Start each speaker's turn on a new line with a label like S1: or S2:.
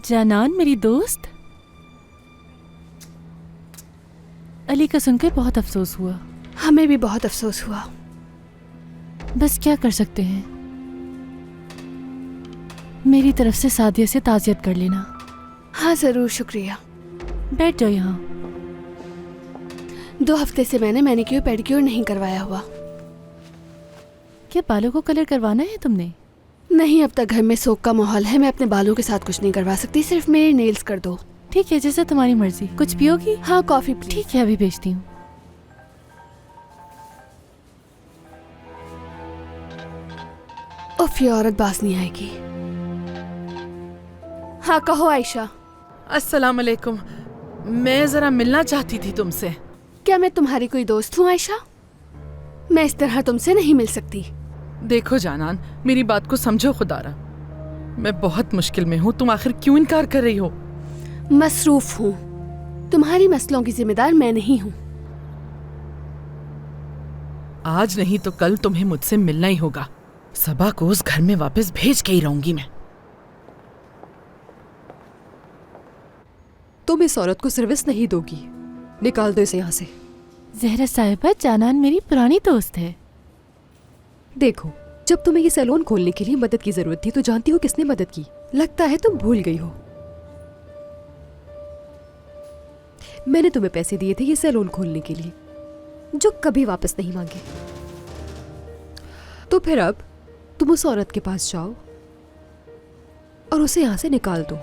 S1: जानान मेरी दोस्त, अली का सुनकर बहुत अफसोस हुआ।
S2: हमें भी बहुत अफसोस हुआ।
S1: बस क्या कर सकते हैं, मेरी तरफ से सादिया से ताज़ियत कर लेना।
S2: हाँ जरूर, शुक्रिया।
S1: बैठ जाओ यहाँ।
S2: 2 हफ्ते से मैंने मैनिक्योर पेडिक्योर नहीं करवाया हुआ।
S1: क्या बालों को कलर करवाना है तुमने?
S2: नहीं, अब तक घर में शोक का माहौल है। मैं अपने बालों के साथ कुछ नहीं करवा सकती, सिर्फ मेरे नेल्स कर दो।
S1: ठीक है, जैसे तुम्हारी मर्जी। कुछ पियोगी?
S2: हाँ, कॉफी प्लीज।
S1: ठीक है, अभी भेजती हूँ।
S2: उफ, ये औरत बास नहीं आएगी। हाँ कहो आयशा।
S3: अस्सलाम वालेकुम। मैं जरा मिलना चाहती थी तुमसे।
S2: क्या मैं तुम्हारी कोई दोस्त हूँ आयशा? मैं इस तरह तुमसे नहीं मिल सकती।
S3: देखो जानान, मेरी बात को समझो खुदारा। मैं बहुत मुश्किल में हूँ, तुम आखिर क्यों इनकार कर रही हो?
S2: मसरूफ हूँ। तुम्हारी मसलों की जिम्मेदार मैं नहीं हूँ।
S3: आज नहीं तो कल तुम्हें मुझसे मिलना ही होगा। सबा को उस घर में वापस भेज के ही रहूंगी मैं।
S4: तुम इस औरत को सर्विस नहीं दोगी, निकाल दो इसे यहाँ से।
S1: जहरा साहिबा, जानान मेरी पुरानी दोस्त है।
S4: देखो, जब तुम्हें ये सैलून खोलने के लिए मदद की जरूरत थी तो जानती हो किसने मदद की? लगता है तुम भूल गई हो। मैंने तुम्हें पैसे दिए थे ये सैलून खोलने के लिए, जो कभी वापस नहीं मांगे। तो फिर अब तुम उस औरत के पास जाओ और उसे यहाँ से निकाल दो।